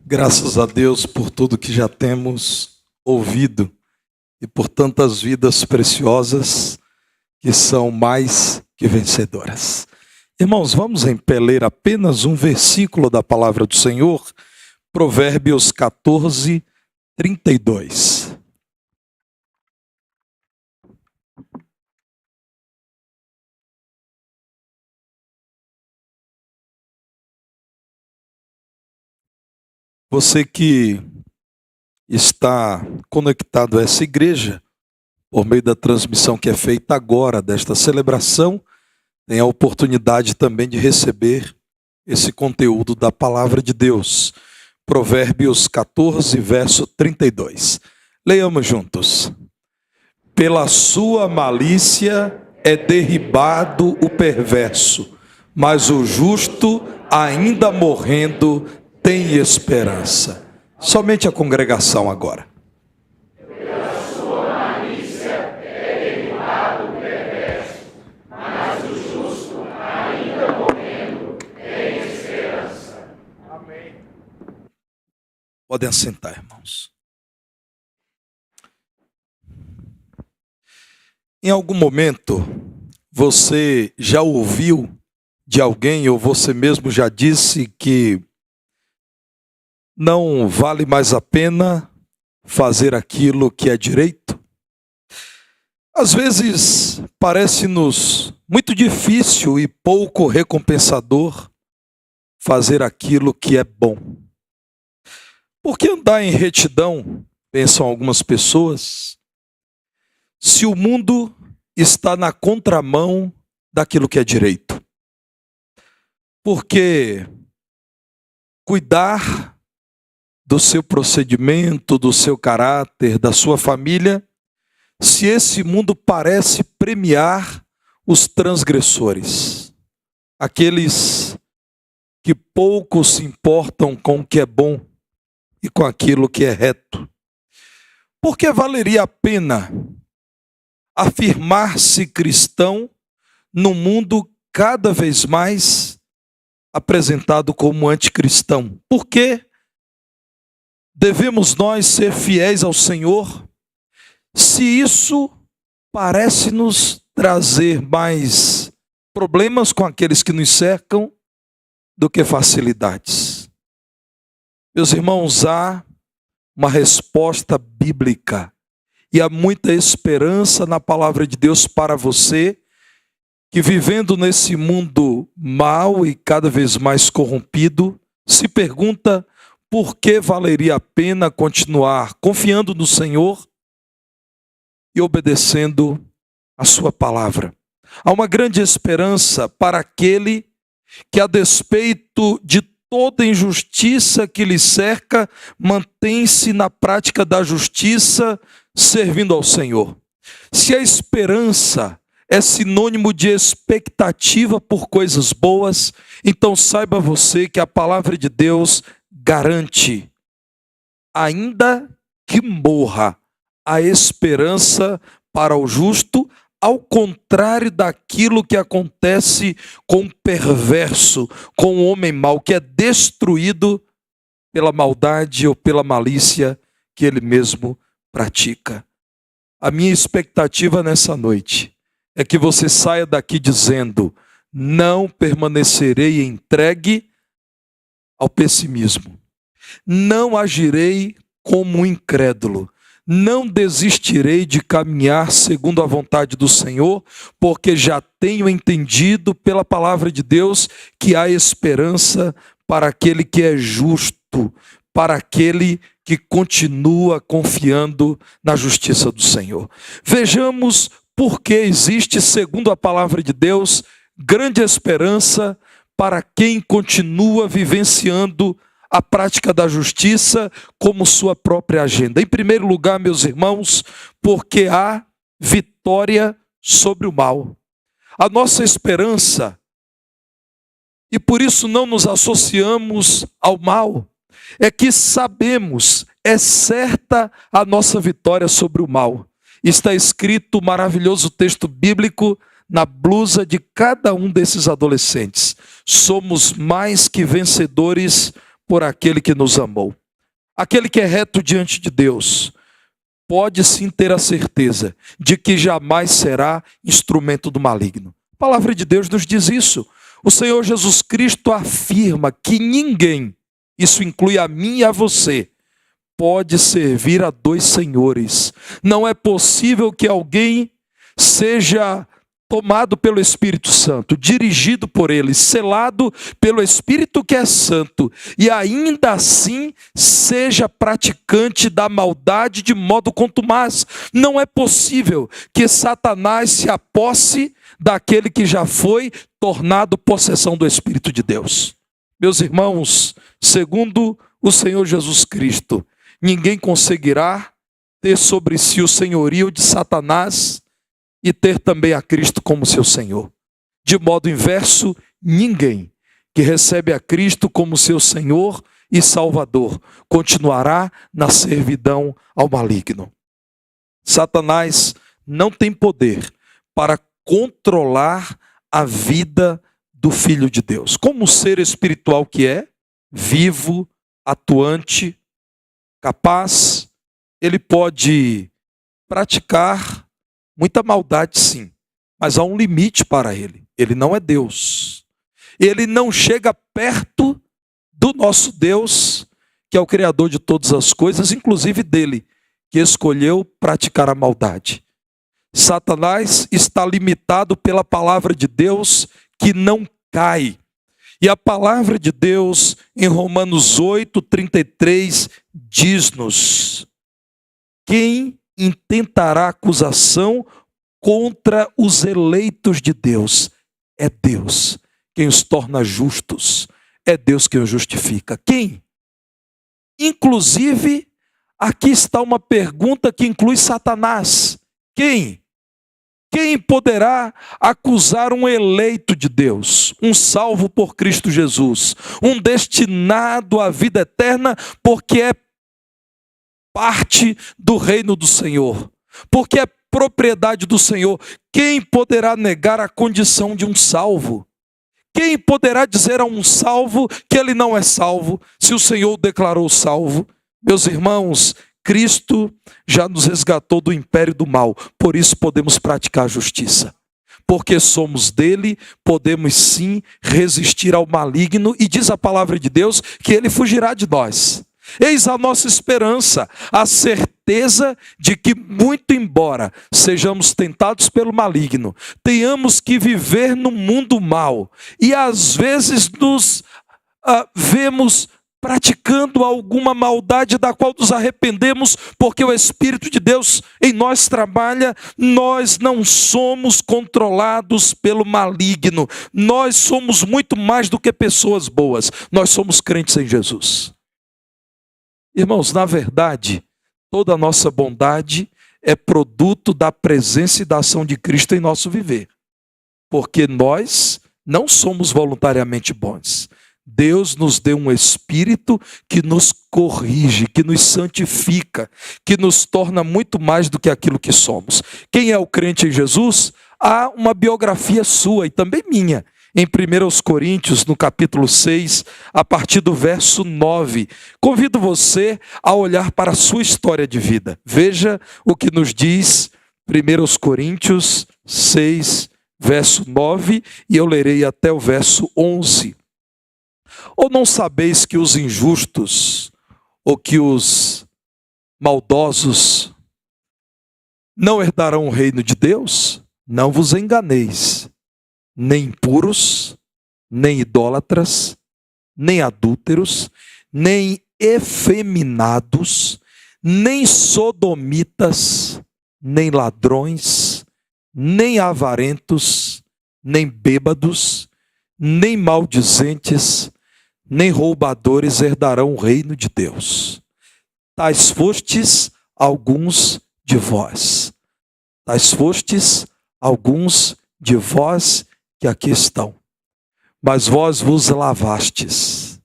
Graças a Deus por tudo que já temos ouvido e por tantas vidas preciosas que são mais que vencedoras. Irmãos, vamos em pé ler apenas um versículo da palavra do Senhor, Provérbios 14, 32. Você que está conectado a essa igreja, por meio da transmissão que é feita agora desta celebração, tem a oportunidade também de receber esse conteúdo da palavra de Deus. Provérbios 14, verso 32. Leiamos juntos. Pela sua malícia é derribado o perverso, mas o justo, ainda morrendo, tem esperança. Somente a congregação agora. Pela sua malícia é derribado o perverso, mas o justo, ainda morrendo, tem esperança. Amém. Podem assentar, irmãos. Em algum momento, você já ouviu de alguém, ou você mesmo já disse que não vale mais a pena fazer aquilo que é direito? Às vezes parece-nos muito difícil e pouco recompensador fazer aquilo que é bom. Por que andar em retidão, pensam algumas pessoas, se o mundo está na contramão daquilo que é direito? Porque cuidar do seu procedimento, do seu caráter, da sua família, se esse mundo parece premiar os transgressores, aqueles que pouco se importam com o que é bom e com aquilo que é reto. Por que valeria a pena afirmar-se cristão num mundo cada vez mais apresentado como anticristão? Por que devemos nós ser fiéis ao Senhor, se isso parece nos trazer mais problemas com aqueles que nos cercam do que facilidades? Meus irmãos, há uma resposta bíblica e há muita esperança na palavra de Deus para você que, vivendo nesse mundo mau e cada vez mais corrompido, se pergunta: por que valeria a pena continuar confiando no Senhor e obedecendo a sua palavra? Há uma grande esperança para aquele que, a despeito de toda injustiça que lhe cerca, mantém-se na prática da justiça, servindo ao Senhor. Se a esperança é sinônimo de expectativa por coisas boas, então saiba você que a palavra de Deus garante, ainda que morra, a esperança para o justo, ao contrário daquilo que acontece com o perverso, com o homem mau, que é destruído pela maldade ou pela malícia que ele mesmo pratica. A minha expectativa nessa noite é que você saia daqui dizendo: não permanecerei entregue ao pessimismo, não agirei como um incrédulo, não desistirei de caminhar segundo a vontade do Senhor, porque já tenho entendido pela palavra de Deus que há esperança para aquele que é justo, para aquele que continua confiando na justiça do Senhor. Vejamos por que existe, segundo a palavra de Deus, grande esperança para quem continua vivenciando a prática da justiça como sua própria agenda. Em primeiro lugar, meus irmãos, porque há vitória sobre o mal. A nossa esperança, e por isso não nos associamos ao mal, é que sabemos, é certa a nossa vitória sobre o mal. Está escrito o maravilhoso texto bíblico na blusa de cada um desses adolescentes: somos mais que vencedores por aquele que nos amou. Aquele que é reto diante de Deus pode sim ter a certeza de que jamais será instrumento do maligno. A palavra de Deus nos diz isso. O Senhor Jesus Cristo afirma que ninguém, isso inclui a mim e a você, pode servir a dois senhores. Não é possível que alguém seja tomado pelo Espírito Santo, dirigido por ele, selado pelo Espírito que é santo, e ainda assim seja praticante da maldade de modo contumaz. Não é possível que Satanás se aposse daquele que já foi tornado possessão do Espírito de Deus. Meus irmãos, segundo o Senhor Jesus Cristo, ninguém conseguirá ter sobre si o senhorio de Satanás e ter também a Cristo como seu Senhor. De modo inverso, ninguém que recebe a Cristo como seu Senhor e Salvador continuará na servidão ao maligno. Satanás não tem poder para controlar a vida do Filho de Deus. Como ser espiritual que é, vivo, atuante, capaz, ele pode praticar muita maldade, sim, mas há um limite para ele. Ele não é Deus. Ele não chega perto do nosso Deus, que é o Criador de todas as coisas, inclusive dele, que escolheu praticar a maldade. Satanás está limitado pela palavra de Deus, que não cai. E a palavra de Deus, em Romanos 8:33, diz-nos: quem intentará acusação contra os eleitos de Deus? É Deus quem os torna justos, é Deus quem os justifica. Quem? Inclusive, aqui está uma pergunta que inclui Satanás. Quem? Quem poderá acusar um eleito de Deus, um salvo por Cristo Jesus, um destinado à vida eterna porque é parte do reino do Senhor, porque é propriedade do Senhor? Quem poderá negar a condição de um salvo? Quem poderá dizer a um salvo que ele não é salvo, se o Senhor o declarou salvo? Meus irmãos, Cristo já nos resgatou do império do mal, por isso podemos praticar a justiça. Porque somos dele, podemos sim resistir ao maligno, e diz a palavra de Deus que ele fugirá de nós. Eis a nossa esperança, a certeza de que, muito embora sejamos tentados pelo maligno, tenhamos que viver no mundo mal, e às vezes nos vemos praticando alguma maldade da qual nos arrependemos, porque o Espírito de Deus em nós trabalha. Nós não somos controlados pelo maligno, nós somos muito mais do que pessoas boas, nós somos crentes em Jesus. Irmãos, na verdade, toda a nossa bondade é produto da presença e da ação de Cristo em nosso viver, porque nós não somos voluntariamente bons. Deus nos deu um Espírito que nos corrige, que nos santifica, que nos torna muito mais do que aquilo que somos. Quem é o crente em Jesus? Há uma biografia sua e também minha, em 1 Coríntios, no capítulo 6, a partir do verso 9. Convido você a olhar para a sua história de vida. Veja o que nos diz 1 Coríntios 6, verso 9, e eu lerei até o verso 11. Ou não sabeis que os injustos, ou que os maldosos não herdarão o reino de Deus? Não vos enganeis, nem impuros, nem idólatras, nem adúlteros, nem efeminados, nem sodomitas, nem ladrões, nem avarentos, nem bêbados, nem maldizentes, nem roubadores herdarão o reino de Deus. Tais fostes alguns de vós. Tais fostes alguns de vós que aqui estão. Mas vós vos lavastes,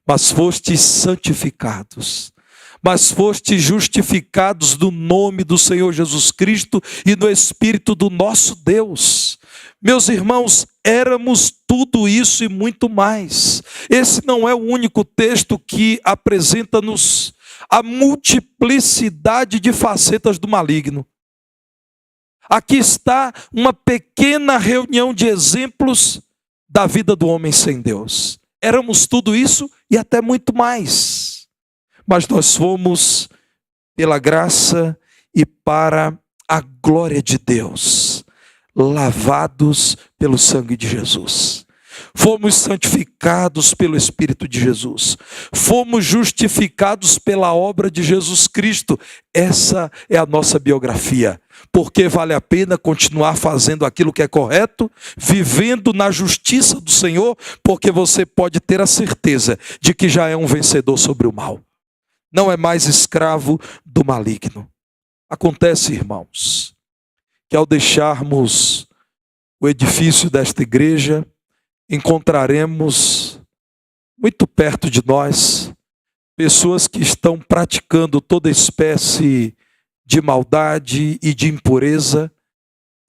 mas fostes santificados, mas fostes justificados no nome do Senhor Jesus Cristo e no Espírito do nosso Deus. Meus irmãos, éramos tudo isso e muito mais. Esse não é o único texto que apresenta-nos a multiplicidade de facetas do maligno. Aqui está uma pequena reunião de exemplos da vida do homem sem Deus. Éramos tudo isso e até muito mais. Mas nós fomos, pela graça e para a glória de Deus, lavados pelo sangue de Jesus. Fomos santificados pelo Espírito de Jesus. Fomos justificados pela obra de Jesus Cristo. Essa é a nossa biografia. Porque vale a pena continuar fazendo aquilo que é correto, vivendo na justiça do Senhor, porque você pode ter a certeza de que já é um vencedor sobre o mal. Não é mais escravo do maligno. Acontece, irmãos, que ao deixarmos o edifício desta igreja, encontraremos muito perto de nós pessoas que estão praticando toda espécie de maldade e de impureza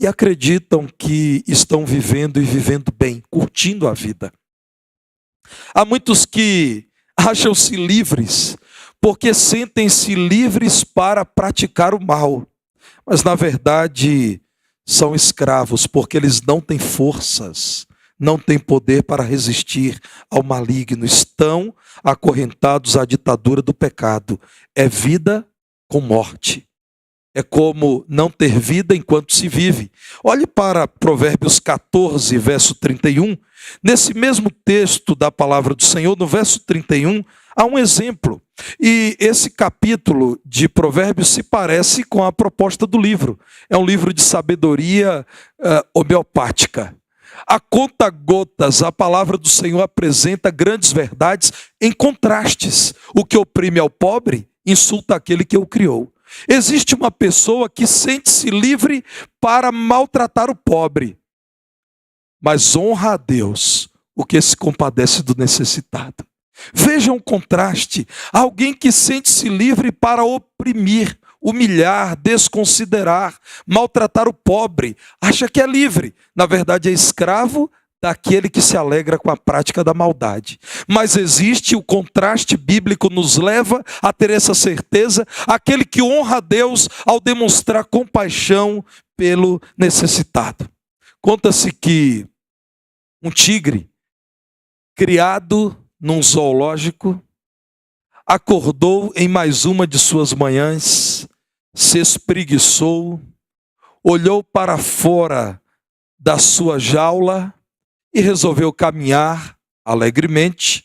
e acreditam que estão vivendo e vivendo bem, curtindo a vida. Há muitos que acham-se livres porque sentem-se livres para praticar o mal, mas na verdade são escravos porque eles não têm forças, não têm poder para resistir ao maligno, estão acorrentados à ditadura do pecado. É vida com morte. É como não ter vida enquanto se vive. Olhe para Provérbios 14, verso 31. Nesse mesmo texto da palavra do Senhor, no verso 31, há um exemplo. E esse capítulo de Provérbios se parece com a proposta do livro. É um livro de sabedoria homeopática. A conta-gotas, a palavra do Senhor apresenta grandes verdades em contrastes. O que oprime ao pobre, insulta aquele que o criou. Existe uma pessoa que sente-se livre para maltratar o pobre, mas honra a Deus o que se compadece do necessitado. Veja um contraste: alguém que sente-se livre para oprimir, humilhar, desconsiderar, maltratar o pobre, acha que é livre. Na verdade é escravo daquele que se alegra com a prática da maldade. Mas existe o contraste bíblico, nos leva a ter essa certeza, aquele que honra a Deus ao demonstrar compaixão pelo necessitado. Conta-se que um tigre, criado num zoológico, acordou em mais uma de suas manhãs, se espreguiçou, olhou para fora da sua jaula e resolveu caminhar alegremente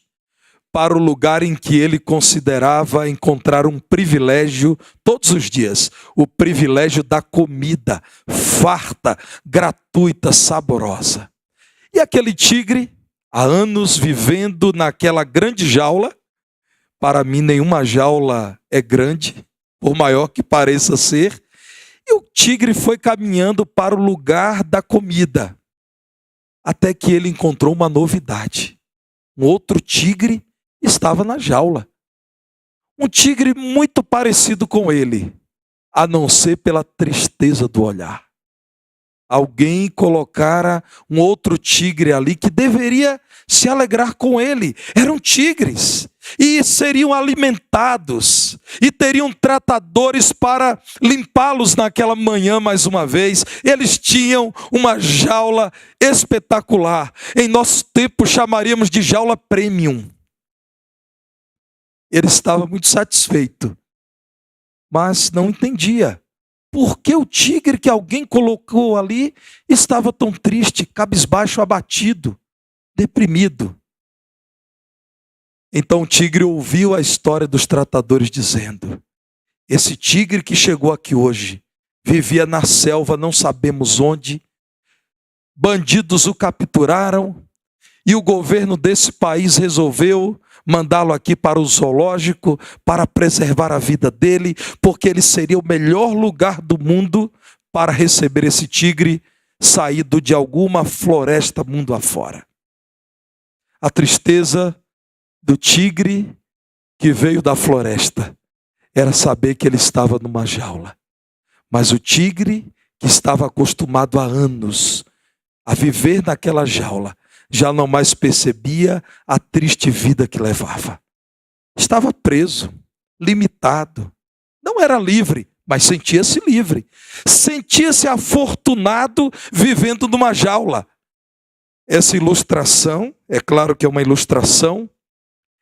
para o lugar em que ele considerava encontrar um privilégio todos os dias, o privilégio da comida farta, gratuita, saborosa. E aquele tigre, há anos vivendo naquela grande jaula, para mim nenhuma jaula é grande, por maior que pareça ser, e o tigre foi caminhando para o lugar da comida, até que ele encontrou uma novidade. Um outro tigre estava na jaula. Um tigre muito parecido com ele, a não ser pela tristeza do olhar. Alguém colocara um outro tigre ali que deveria se alegrar com ele. Eram tigres e seriam alimentados e teriam tratadores para limpá-los naquela manhã mais uma vez. Eles tinham uma jaula espetacular. Em nosso tempo chamaríamos de jaula premium. Ele estava muito satisfeito, mas não entendia por que o tigre que alguém colocou ali estava tão triste, cabisbaixo, abatido, deprimido. Então o tigre ouviu a história dos tratadores dizendo: esse tigre que chegou aqui hoje vivia na selva, não sabemos onde, bandidos o capturaram e o governo desse país resolveu mandá-lo aqui para o zoológico para preservar a vida dele, porque ele seria o melhor lugar do mundo para receber esse tigre saído de alguma floresta mundo afora. A tristeza do tigre que veio da floresta era saber que ele estava numa jaula. Mas o tigre, que estava acostumado há anos a viver naquela jaula, já não mais percebia a triste vida que levava. Estava preso, limitado. Não era livre, mas sentia-se livre. Sentia-se afortunado vivendo numa jaula. Essa ilustração, é claro que é uma ilustração,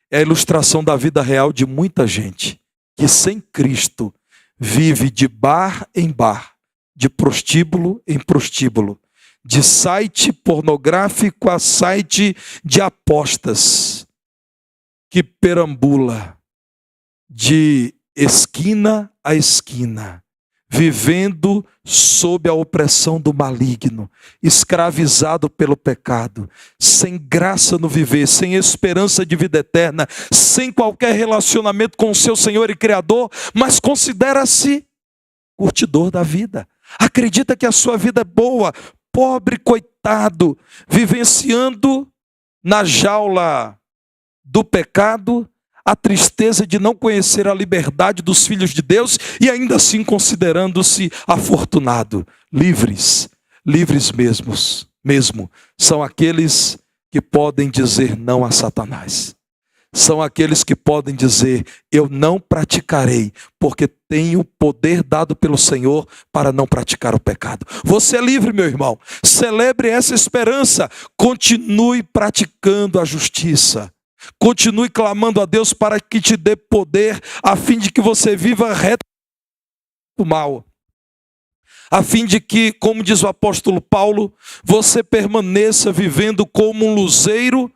é a ilustração da vida real de muita gente que sem Cristo vive de bar em bar, de prostíbulo em prostíbulo, de site pornográfico a site de apostas, que perambula de esquina a esquina, vivendo sob a opressão do maligno, escravizado pelo pecado, sem graça no viver, sem esperança de vida eterna, sem qualquer relacionamento com o seu Senhor e Criador, mas considera-se curtidor da vida. Acredita que a sua vida é boa, pobre coitado, vivenciando na jaula do pecado, a tristeza de não conhecer a liberdade dos filhos de Deus e ainda assim considerando-se afortunado. Livres mesmo, são aqueles que podem dizer não a Satanás. São aqueles que podem dizer, eu não praticarei, porque tenho o poder dado pelo Senhor para não praticar o pecado. Você é livre, meu irmão. Celebre essa esperança. Continue praticando a justiça. Continue clamando a Deus para que te dê poder, a fim de que você viva reto do mal. A fim de que, como diz o apóstolo Paulo, você permaneça vivendo como um luzeiro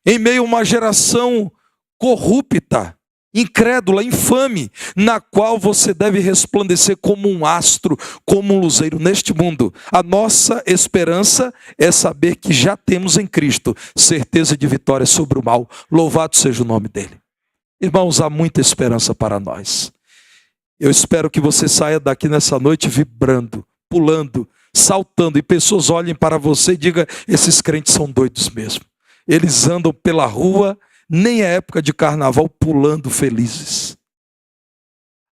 em meio a uma geração corrupta, incrédula, infame, na qual você deve resplandecer como um astro, como um luzeiro neste mundo. A nossa esperança é saber que já temos em Cristo certeza de vitória sobre o mal. Louvado seja o nome dele. Irmãos, há muita esperança para nós. Eu espero que você saia daqui nessa noite vibrando, pulando, saltando, e pessoas olhem para você e digam, esses crentes são doidos mesmo. Eles andam pela rua, nem é época de carnaval, pulando felizes.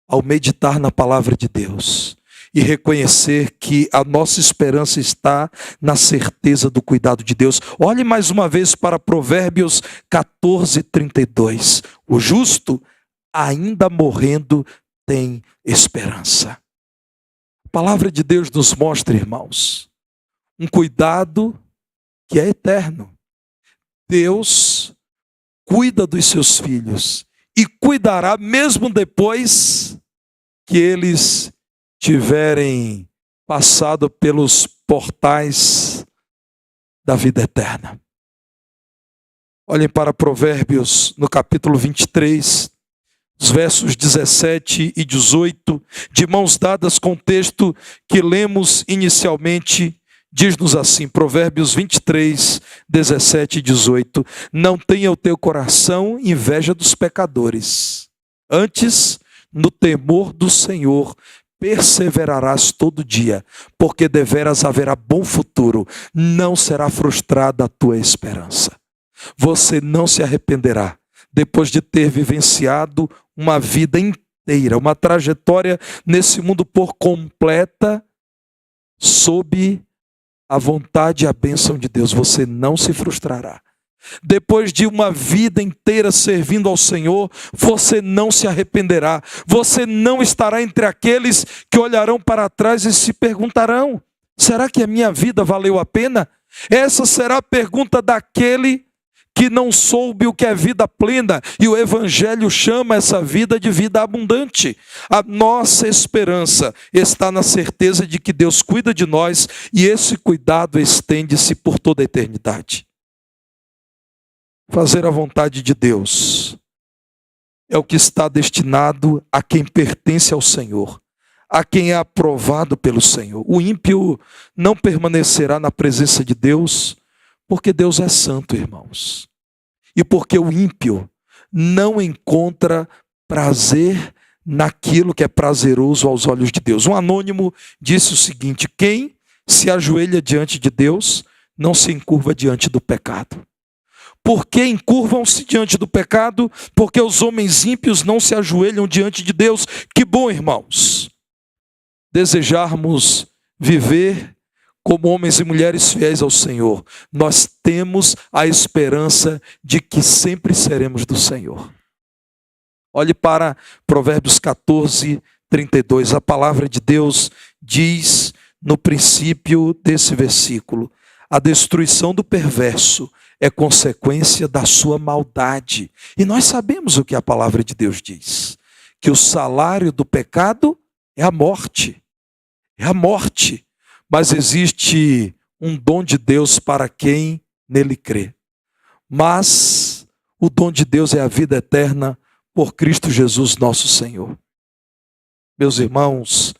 Ao meditar na palavra de Deus e reconhecer que a nossa esperança está na certeza do cuidado de Deus. Olhe mais uma vez para Provérbios 14:32. O justo, ainda morrendo, tem esperança. A palavra de Deus nos mostra, irmãos, um cuidado que é eterno. Deus cuida dos seus filhos e cuidará mesmo depois que eles tiverem passado pelos portais da vida eterna. Olhem para Provérbios no capítulo 23, os versos 17 e 18, de mãos dadas com o texto que lemos inicialmente. Diz-nos assim, Provérbios 23, 17 e 18. Não tenha o teu coração inveja dos pecadores. Antes, no temor do Senhor, perseverarás todo dia, porque deveras haverá bom futuro. Não será frustrada a tua esperança. Você não se arrependerá, depois de ter vivenciado uma vida inteira, uma trajetória nesse mundo por completa, sob a vontade e a bênção de Deus. Você não se frustrará. Depois de uma vida inteira servindo ao Senhor, você não se arrependerá. Você não estará entre aqueles que olharão para trás e se perguntarão, será que a minha vida valeu a pena? Essa será a pergunta daquele que não soube o que é vida plena, e o Evangelho chama essa vida de vida abundante. A nossa esperança está na certeza de que Deus cuida de nós, e esse cuidado estende-se por toda a eternidade. Fazer a vontade de Deus é o que está destinado a quem pertence ao Senhor, a quem é aprovado pelo Senhor. O ímpio não permanecerá na presença de Deus, porque Deus é santo, irmãos. E porque o ímpio não encontra prazer naquilo que é prazeroso aos olhos de Deus. Um anônimo disse o seguinte: quem se ajoelha diante de Deus não se encurva diante do pecado. Por que encurvam-se diante do pecado? Porque os homens ímpios não se ajoelham diante de Deus. Que bom, irmãos, desejarmos viver como homens e mulheres fiéis ao Senhor. Nós temos a esperança de que sempre seremos do Senhor. Olhe para Provérbios 14, 32. A palavra de Deus diz no princípio desse versículo: a destruição do perverso é consequência da sua maldade. E nós sabemos o que a palavra de Deus diz: que o salário do pecado é a morte. É a morte. Mas existe um dom de Deus para quem nele crê. Mas o dom de Deus é a vida eterna por Cristo Jesus nosso Senhor. Meus irmãos,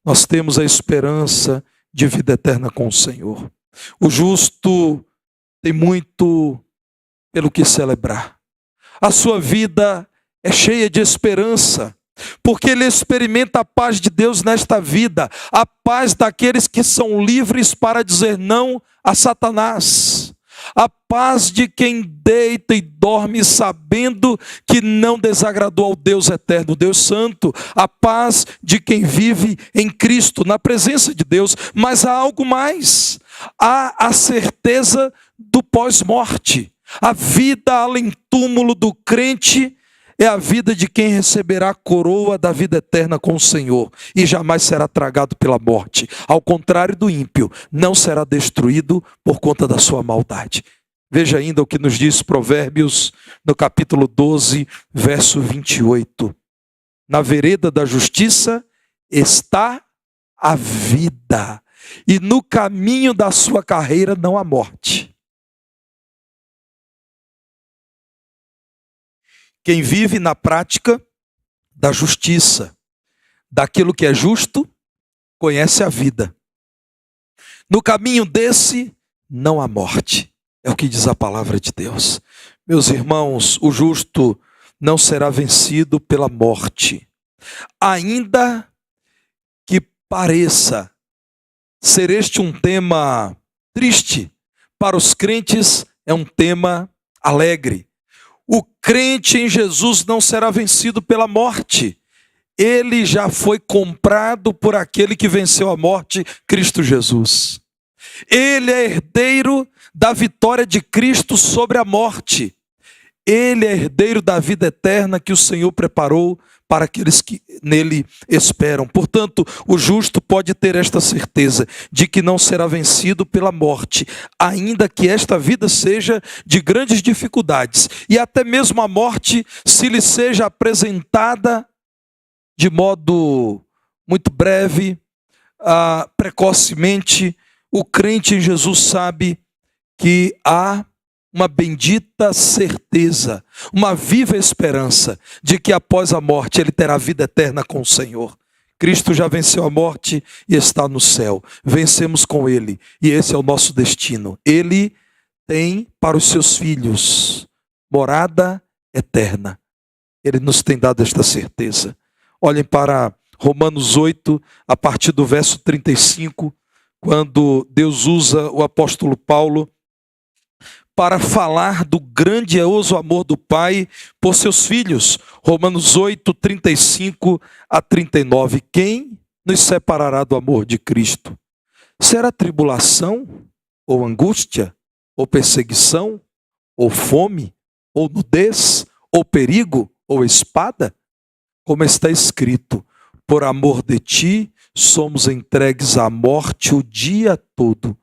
nós temos a esperança de vida eterna com o Senhor. O justo tem muito pelo que celebrar. A sua vida é cheia de esperança, porque ele experimenta a paz de Deus nesta vida, a paz daqueles que são livres para dizer não a Satanás, a paz de quem deita e dorme sabendo que não desagradou ao Deus eterno, Deus santo, a paz de quem vive em Cristo, na presença de Deus. Mas há algo mais, há a certeza do pós-morte. A vida além túmulo do crente é a vida de quem receberá a coroa da vida eterna com o Senhor e jamais será tragado pela morte. Ao contrário do ímpio, não será destruído por conta da sua maldade. Veja ainda o que nos diz Provérbios no capítulo 12, verso 28. Na vereda da justiça está a vida, e no caminho da sua carreira não há morte. Quem vive na prática da justiça, daquilo que é justo, conhece a vida. No caminho desse, não há morte. É o que diz a palavra de Deus. Meus irmãos, o justo não será vencido pela morte. Ainda que pareça ser este um tema triste, para os crentes é um tema alegre. O crente em Jesus não será vencido pela morte. Ele já foi comprado por aquele que venceu a morte, Cristo Jesus. Ele é herdeiro da vitória de Cristo sobre a morte. Ele é herdeiro da vida eterna que o Senhor preparou para aqueles que nele esperam. Portanto, o justo pode ter esta certeza de que não será vencido pela morte, ainda que esta vida seja de grandes dificuldades, e até mesmo a morte, se lhe seja apresentada de modo muito breve, precocemente, o crente em Jesus sabe que há uma bendita certeza, uma viva esperança de que após a morte ele terá vida eterna com o Senhor. Cristo já venceu a morte e está no céu. Vencemos com ele e esse é o nosso destino. Ele tem para os seus filhos morada eterna. Ele nos tem dado esta certeza. Olhem para Romanos 8, a partir do verso 35, quando Deus usa o apóstolo Paulo para falar do grandioso amor do Pai por seus filhos. Romanos 8, 35 a 39. Quem nos separará do amor de Cristo? Será tribulação, ou angústia, ou perseguição, ou fome, ou nudez, ou perigo, ou espada? Como está escrito, por amor de ti, somos entregues à morte o dia todo.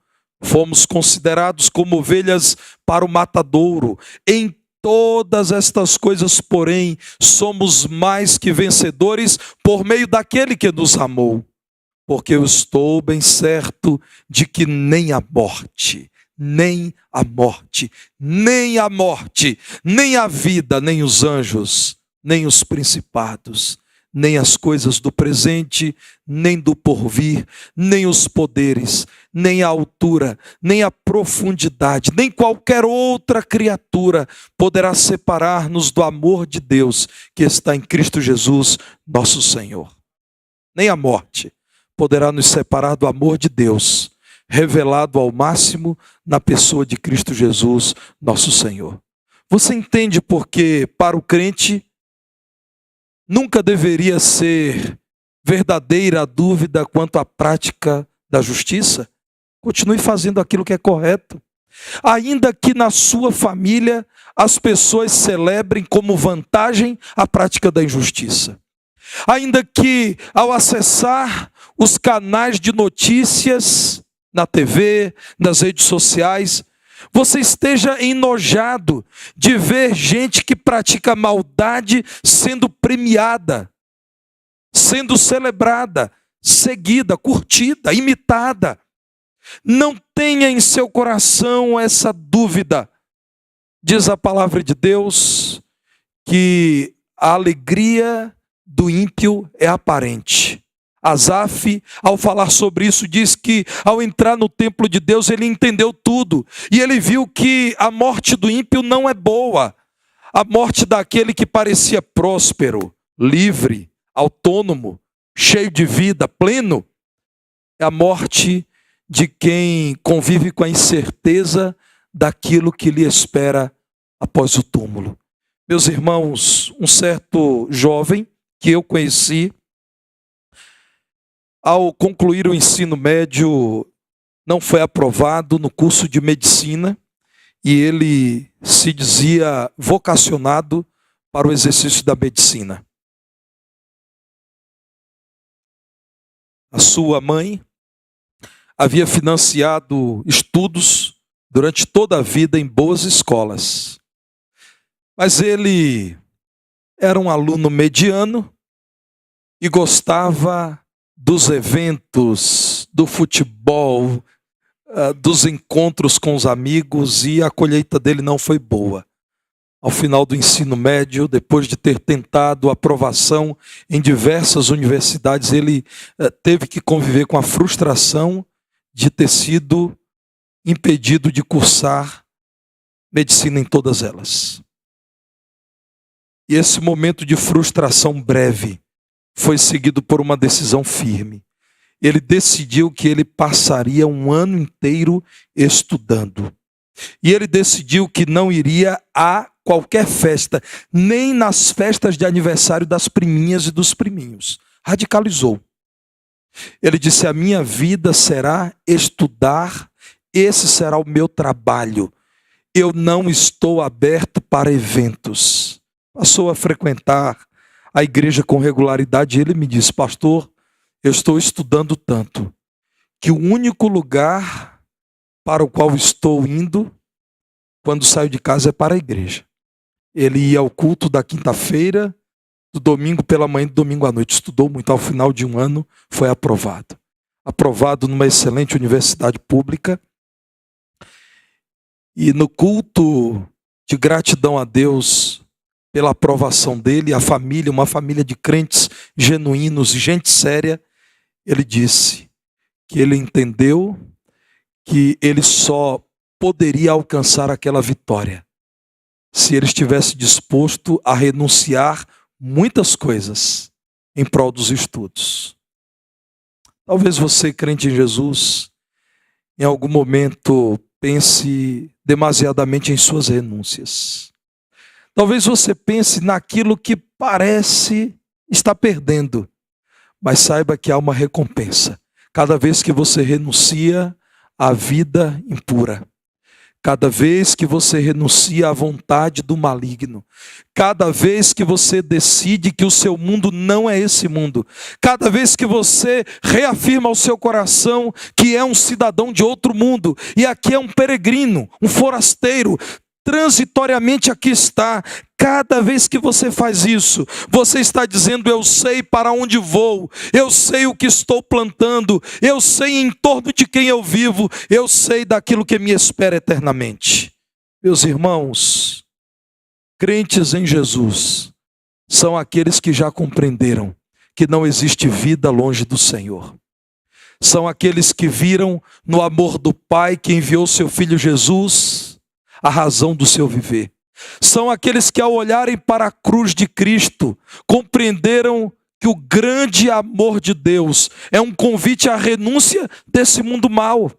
Fomos considerados como ovelhas para o matadouro. Em todas estas coisas, porém, somos mais que vencedores por meio daquele que nos amou. Porque eu estou bem certo de que nem a morte, nem a morte, nem a morte, nem a vida, nem os anjos, nem os principados, nem as coisas do presente, nem do porvir, nem os poderes, nem a altura, nem a profundidade, nem qualquer outra criatura poderá separar-nos do amor de Deus que está em Cristo Jesus, nosso Senhor. Nem a morte poderá nos separar do amor de Deus revelado ao máximo na pessoa de Cristo Jesus, nosso Senhor. Você entende porque, para o crente, nunca deveria ser verdadeira a dúvida quanto à prática da justiça? Continue fazendo aquilo que é correto. Ainda que na sua família as pessoas celebrem como vantagem a prática da injustiça. Ainda que ao acessar os canais de notícias na TV, nas redes sociais, você esteja enojado de ver gente que pratica maldade sendo premiada, sendo celebrada, seguida, curtida, imitada. Não tenha em seu coração essa dúvida. Diz a palavra de Deus que a alegria do ímpio é aparente. Asaf, ao falar sobre isso, diz que ao entrar no templo de Deus, ele entendeu tudo. E ele viu que a morte do ímpio não é boa. A morte daquele que parecia próspero, livre, autônomo, cheio de vida, pleno, é a morte de quem convive com a incerteza daquilo que lhe espera após o túmulo. Meus irmãos, um certo jovem que eu conheci, ao concluir o ensino médio, não foi aprovado no curso de medicina e ele se dizia vocacionado para o exercício da medicina. A sua mãe havia financiado estudos durante toda a vida em boas escolas. Mas ele era um aluno mediano e gostava dos eventos, do futebol, dos encontros com os amigos, e a colheita dele não foi boa. Ao final do ensino médio, depois de ter tentado aprovação em diversas universidades, ele teve que conviver com a frustração de ter sido impedido de cursar medicina em todas elas. E esse momento de frustração breve foi seguido por uma decisão firme. Ele decidiu que ele passaria um ano inteiro estudando. E ele decidiu que não iria a qualquer festa, nem nas festas de aniversário das priminhas e dos priminhos. Radicalizou. Ele disse: a minha vida será estudar, esse será o meu trabalho. Eu não estou aberto para eventos. Passou a frequentar a igreja com regularidade. Ele me disse: pastor, eu estou estudando tanto que o único lugar para o qual estou indo quando saio de casa é para a igreja. Ele ia ao culto da quinta-feira, do domingo pela manhã e do domingo à noite. Estudou muito. Ao final de um ano foi aprovado. Aprovado numa excelente universidade pública. E no culto de gratidão a Deus pela aprovação dele, a família, uma família de crentes genuínos e gente séria, ele disse que ele entendeu que ele só poderia alcançar aquela vitória se ele estivesse disposto a renunciar muitas coisas em prol dos estudos. Talvez você, crente em Jesus, em algum momento pense demasiadamente em suas renúncias. Talvez você pense naquilo que parece estar perdendo, mas saiba que há uma recompensa. Cada vez que você renuncia à vida impura, cada vez que você renuncia à vontade do maligno, cada vez que você decide que o seu mundo não é esse mundo, cada vez que você reafirma ao seu coração que é um cidadão de outro mundo, e aqui é um peregrino, um forasteiro, transitoriamente aqui está. Cada vez que você faz isso, você está dizendo: eu sei para onde vou, eu sei o que estou plantando, eu sei em torno de quem eu vivo, eu sei daquilo que me espera eternamente. Meus irmãos, crentes em Jesus são aqueles que já compreenderam que não existe vida longe do Senhor. São aqueles que viram no amor do Pai que enviou seu Filho Jesus a razão do seu viver. São aqueles que, ao olharem para a cruz de Cristo, compreenderam que o grande amor de Deus é um convite à renúncia desse mundo mau.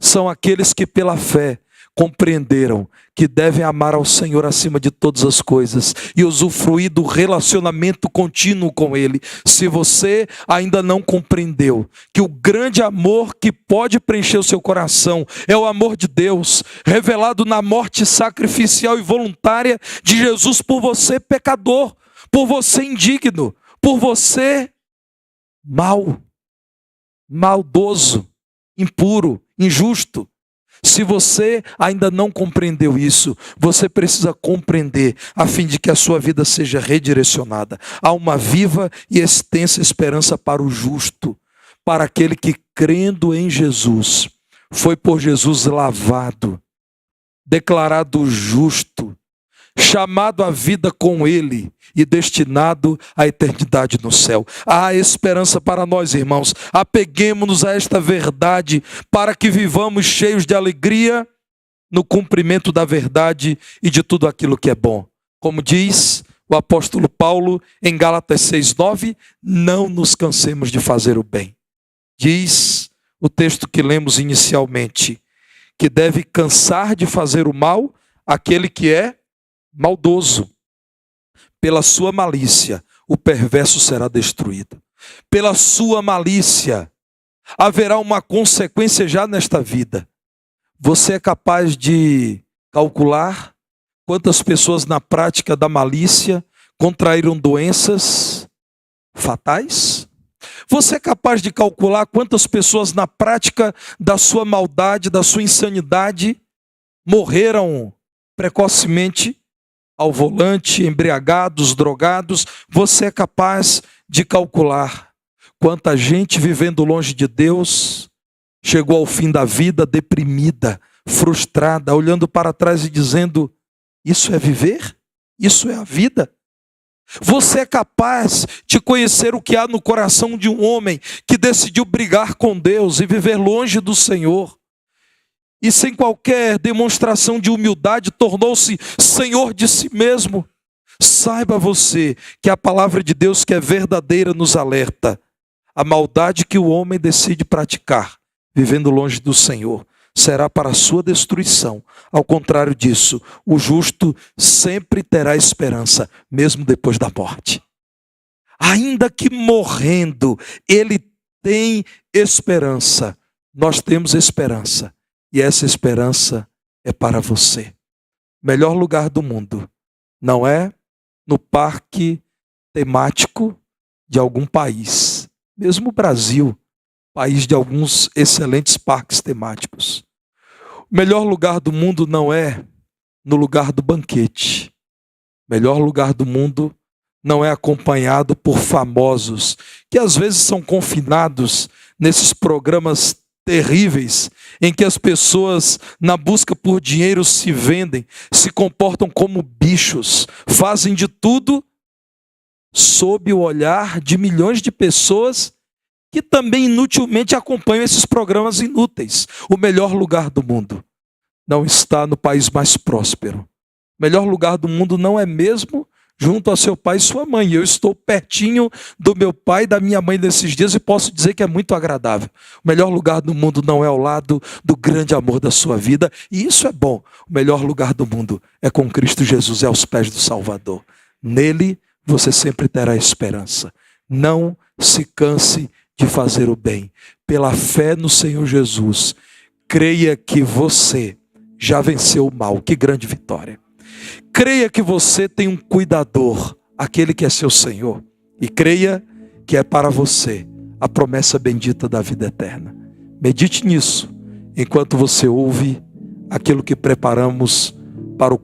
são aqueles que pela fé compreenderam que devem amar ao Senhor acima de todas as coisas e usufruir do relacionamento contínuo com Ele. Se você ainda não compreendeu que o grande amor que pode preencher o seu coração é o amor de Deus, revelado na morte sacrificial e voluntária de Jesus por você pecador, por você indigno, por você maldoso, impuro, injusto. Se você ainda não compreendeu isso, você precisa compreender, a fim de que a sua vida seja redirecionada. Há uma viva e extensa esperança para o justo, para aquele que, crendo em Jesus, foi por Jesus lavado, declarado justo, chamado à vida com Ele e destinado à eternidade no céu. Há esperança para nós, irmãos. Apeguemo-nos a esta verdade para que vivamos cheios de alegria no cumprimento da verdade e de tudo aquilo que é bom. Como diz o apóstolo Paulo em Gálatas 6:9, não nos cansemos de fazer o bem. Diz o texto que lemos inicialmente, que deve cansar de fazer o mal aquele que é maldoso. Pela sua malícia, o perverso será destruído. Pela sua malícia, haverá uma consequência já nesta vida. Você é capaz de calcular quantas pessoas na prática da malícia contraíram doenças fatais? Você é capaz de calcular quantas pessoas na prática da sua maldade, da sua insanidade, morreram precocemente ao volante, embriagados, drogados? Você é capaz de calcular quanta gente vivendo longe de Deus chegou ao fim da vida deprimida, frustrada, olhando para trás e dizendo: isso é viver? Isso é a vida? Você é capaz de conhecer o que há no coração de um homem que decidiu brigar com Deus e viver longe do Senhor, e sem qualquer demonstração de humildade tornou-se senhor de si mesmo? Saiba você que a palavra de Deus, que é verdadeira, nos alerta: a maldade que o homem decide praticar, vivendo longe do Senhor, será para a sua destruição. Ao contrário disso, o justo sempre terá esperança, mesmo depois da morte. Ainda que morrendo, ele tem esperança. Nós temos esperança. E essa esperança é para você. O melhor lugar do mundo não é no parque temático de algum país, mesmo o Brasil, país de alguns excelentes parques temáticos. O melhor lugar do mundo não é no lugar do banquete. O melhor lugar do mundo não é acompanhado por famosos, que às vezes são confinados nesses programas terríveis, em que as pessoas, na busca por dinheiro, se vendem, se comportam como bichos, fazem de tudo sob o olhar de milhões de pessoas que também inutilmente acompanham esses programas inúteis. O melhor lugar do mundo não está no país mais próspero. O melhor lugar do mundo não é mesmo junto ao seu pai e sua mãe. Eu estou pertinho do meu pai e da minha mãe nesses dias e posso dizer que é muito agradável. O melhor lugar do mundo não é ao lado do grande amor da sua vida, e isso é bom. O melhor lugar do mundo é com Cristo Jesus, é aos pés do Salvador. Nele você sempre terá esperança. Não se canse de fazer o bem. Pela fé no Senhor Jesus, creia que você já venceu o mal. Que grande vitória! Creia que você tem um cuidador, aquele que é seu Senhor. E creia que é para você a promessa bendita da vida eterna. Medite nisso, enquanto você ouve aquilo que preparamos para o